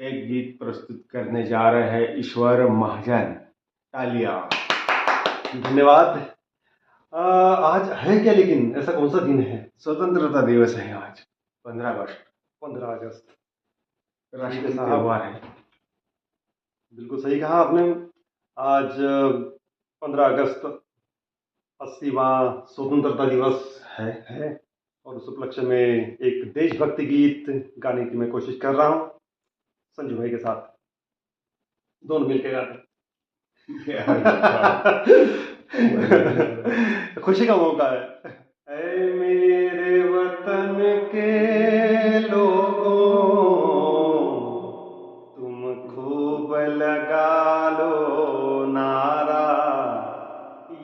एक गीत प्रस्तुत करने जा रहे हैं ईश्वर महाजन। तालियां। धन्यवाद। आज है क्या, लेकिन ऐसा कौन सा दिन है? स्वतंत्रता दिवस है आज 15 अगस्त। 15 अगस्त राष्ट्रीय त्योहार है। बिल्कुल सही कहा आपने। आज 15 अगस्त 80वां स्वतंत्रता दिवस है और उस उपलक्ष्य में एक देशभक्ति गीत गाने की मैं कोशिश कर रहा हूँ संजू भाई के साथ। दोनों मिलकर गाते। खुशी का मौका है। ऐ मेरे वतन के लोगों, तुम खूब लगा लो नारा,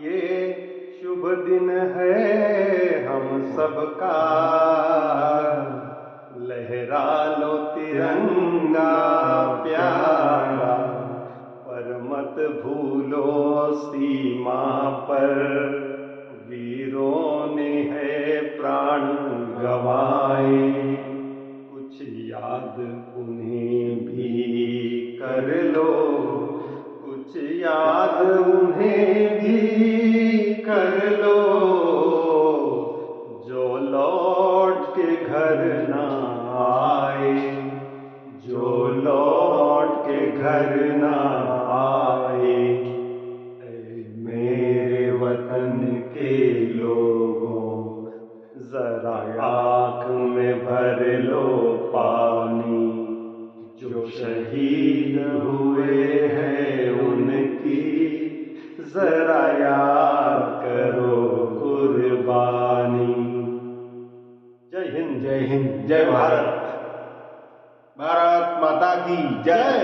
ये शुभ दिन है हम सबका, लहरा लो तिरंगा प्यारा, पर मत भूलो सीमा पर वीरों ने है प्राण गंवाए, कुछ याद उन्हें भी कर लो, कुछ याद उन्हें भी कर लो, जो लौट के घर ना आए, जो लौट के घर ना आए। ऐ मेरे वतन के लोगों, जरा आँख में भर लो पानी, जो शहीद हुए हैं उनकी जरा याद करो कुर्बानी। जय हिंद, जय हिंद, जय भारत। भारत माता की जय।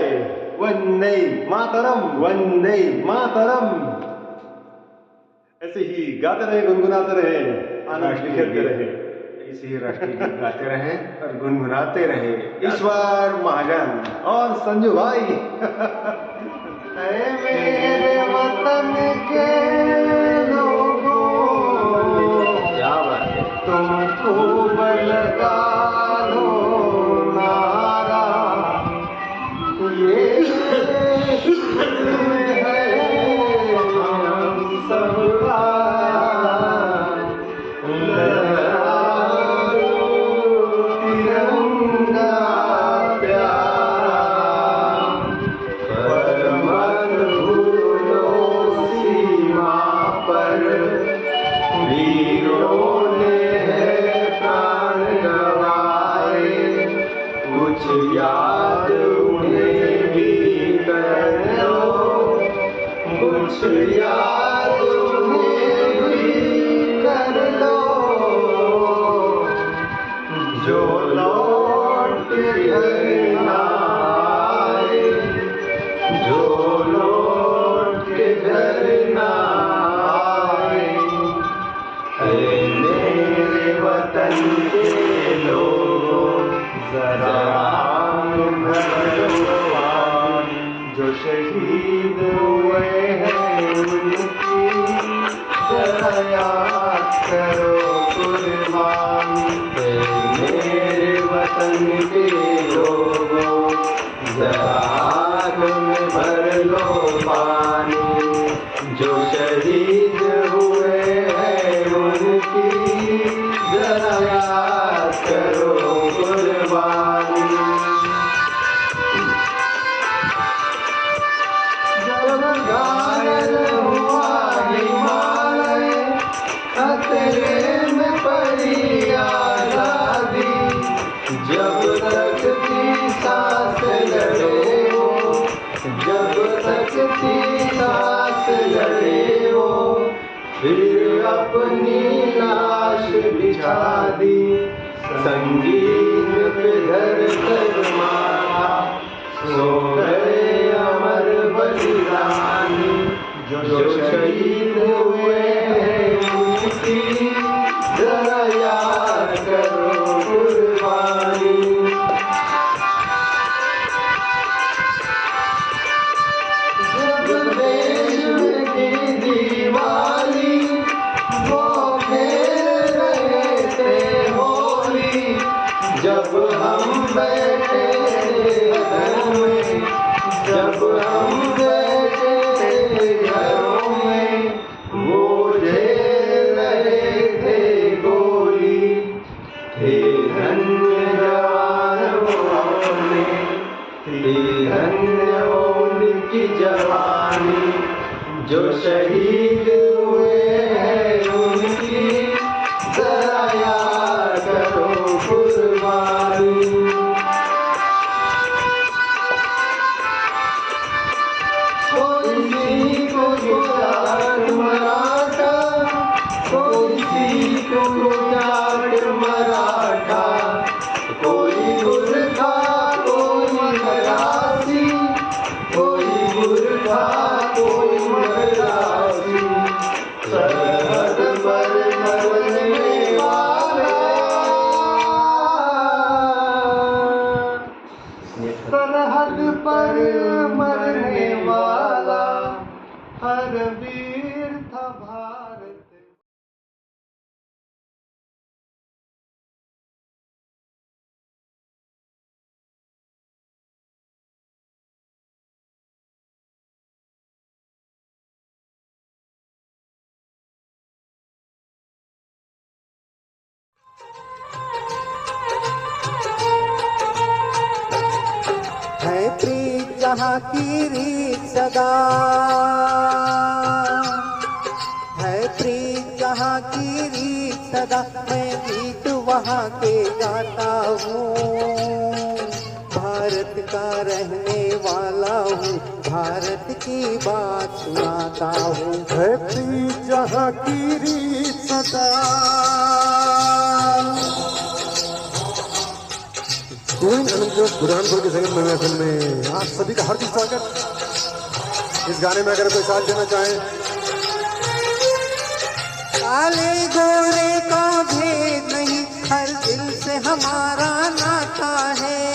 वंदे मातरम, वंदे मातरम। ऐसे ही गाते रहे, गुनगुनाते रहे, आनंद बिखेरते रहे। इसी राष्ट्रीय गीत गाते रहे और गुनगुनाते रहे। ईश्वर महाजन और संजू भाई। ऐ मेरे वतन के लोगों, क्या बात है, तुम खूब लगा लो नारा, ये है हम सबका, लहरा लो तिरंगा प्यारा, पर मत भूलो सीमा पर वीरों ने है प्राण गंवाए, कुछ याद उन्हें भी कर लो, कुछ याद उन्हें भी कर लो, जो लौट के घर ना आए, जो लौट के घर ना आए। ऐ मेरे वतन के लोगों, जरा आँख भरो पानी, जो शहीद हुए हैं उनकी जरा याद करो कुर्बानी। ऐ मेरे वतन के लोगों, जरा आँख में भर लो पानी, जो शहीद हुए हैं उनकी जरा याद करो कुर्बानी। जब घायल हुआ हिमालय, खतरे में पड़ी आजादी, जब तक थी सांस लड़े वो, जब तक थी सांस लड़े वो, फिर अपनी लाश बिछा दी, संगीत पे धर कर मारा, सो गए अमर बलिदानी, जो शहीद हुए हैं उनकी जरा याद करो कुर्बानी। जब देश में की दीवाली, वो खेल रहे थे होली, जब हम बैठे जब हम बैठे घरों में वो झेल रहे थे गोली, थे धन्य जवानों में, थी धन्य उनकी जवानी, जो शहीद हुए हैं उनकी जरा याद करो कुर्बानी। कोई सिख गुजरात मराठा, कोई सिख गुजरात मराठा, कोई गुरखा कोई मराठी, कोई गुरखा कोई मराठी, सरहद पर मरने वाला, सरहद पर मरने वाला हर वीर था भारत। है प्रीत जहाँ की रीत सदा, है प्रीत जहाँ की रीत सदा, मैं गीत वहाँ के गाता हूँ, भारत का रहने वाला हूँ, भारत की बात सुनाता हूँ। है प्रीत जहाँ की रीत सदा। बुरहानपुर के संगीत महफिल में आप सभी का हार्दिक स्वागत। इस गाने में अगर कोई साथ देना चाहे। काले गोरे का भेद नहीं, हर दिल से हमारा नाता है,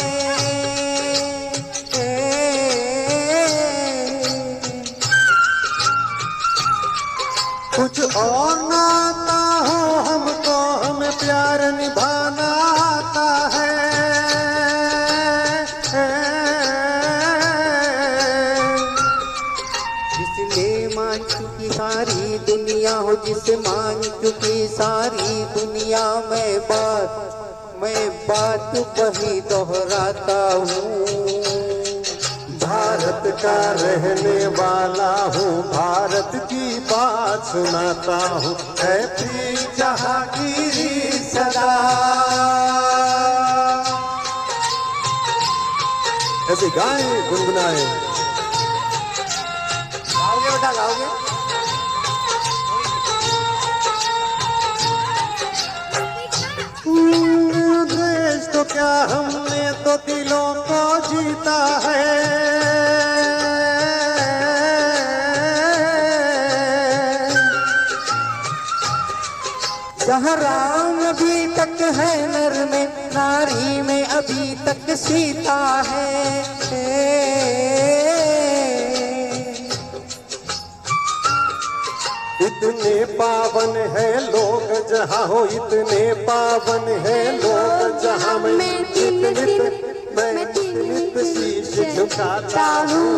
कुछ और नाता हो हमको, हमें प्यार निभाना आता है। जिसने मान चुकी सारी दुनिया हो, जिसे मान चुकी सारी दुनिया, मैं बात वही दोहराता हूँ, भारत का रहने वाला हूँ, भारत की बात सुनाता हूँ। है प्रीत जहाँ की रीत सदा। ऐसे गाएं गुनगुनाएं। गाओगे बेटा गाओगे? देश तो क्या हमने तो दिलों को जीता है, जहाँ राम अभी तक है नर में, नारी में अभी तक सीता है। इतने पावन है लोग जहाँ हो, इतने पावन है लोग जहाँ, मैं नित शीश झुकाता हूँ,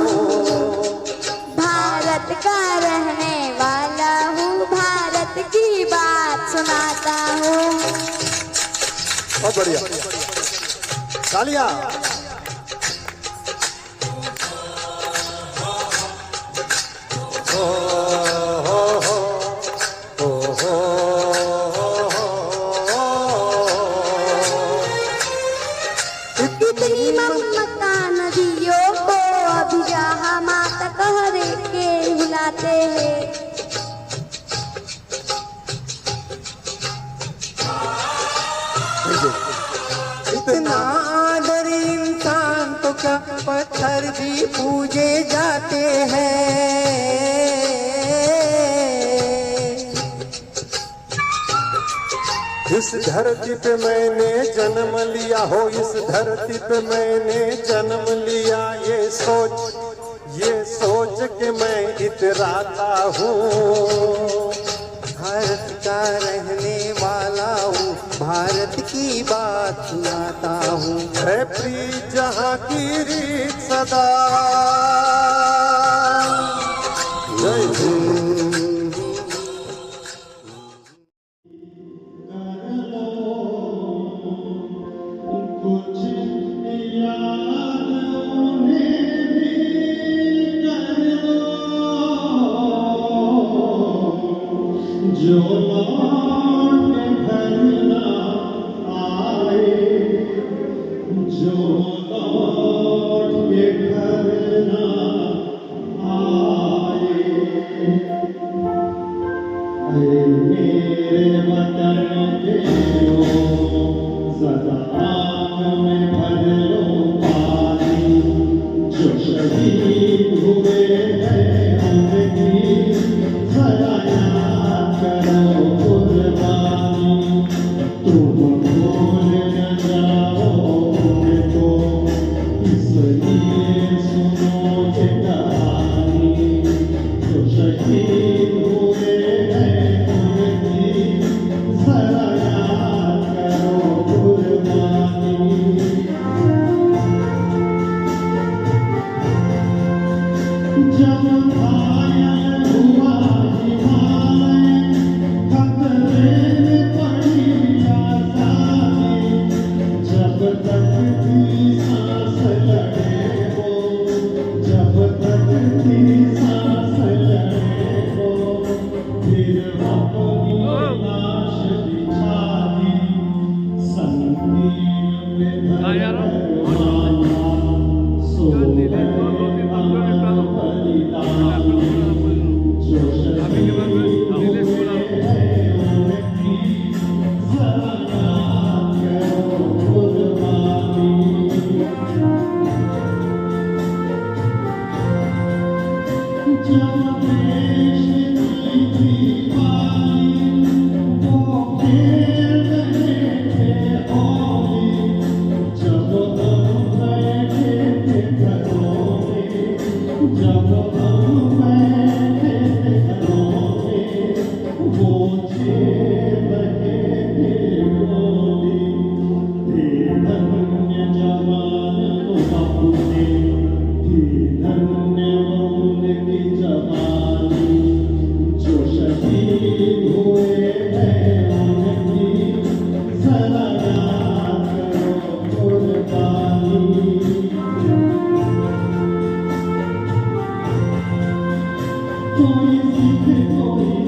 भारत का रहने वाला हूँ, भारत की बात सुनाता हूँ। बहुत बढ़िया, तालियां। इतनी ममता नदियों को अभी जहाँ माता कहरे के बुलाते हैं, इतना आदर इंसान तो क्या पत्थर भी पूजे जाते हैं। इस धरती पे मैंने जन्म लिया हो, इस धरती पे मैंने जन्म लिया, ये सोच के मैं इतराता हूँ, भारत का रहने वाला हूँ, भारत की बात सुनाता हूँ। है प्रीत जहाँ की रीत सदा। शहीद हुए हैं उनकी जरा याद करो कुर्बानी तुम भूल न जाओ उनको इसलिए सुनो ये कहानी जो शहीद हुए हैं उनकी जरा याद करो कुर्बानी जब घायल हुआ हिमालय खतरे में पड़ी आजादी जब तक थी सांस लड़े वो जब तक थी सांस लड़े वो फिर अपनी लाश बिछा दी संगीत में धरवाना सो गए जो शहीद हुए हैं उनकी जरा याद करो कुर्बानी जब देश की दीवानी वो खेल रहे थे होली जब हम बैठे थे घरों में जब हम बैठे थे घरों में वो झेल रहे थे गोली थे धन्य जवान अपने थे धन्य उनकी जवानी जो शहीद हुए हैं उनकी जरा याद करो कुर्बानी कोई सिख कोई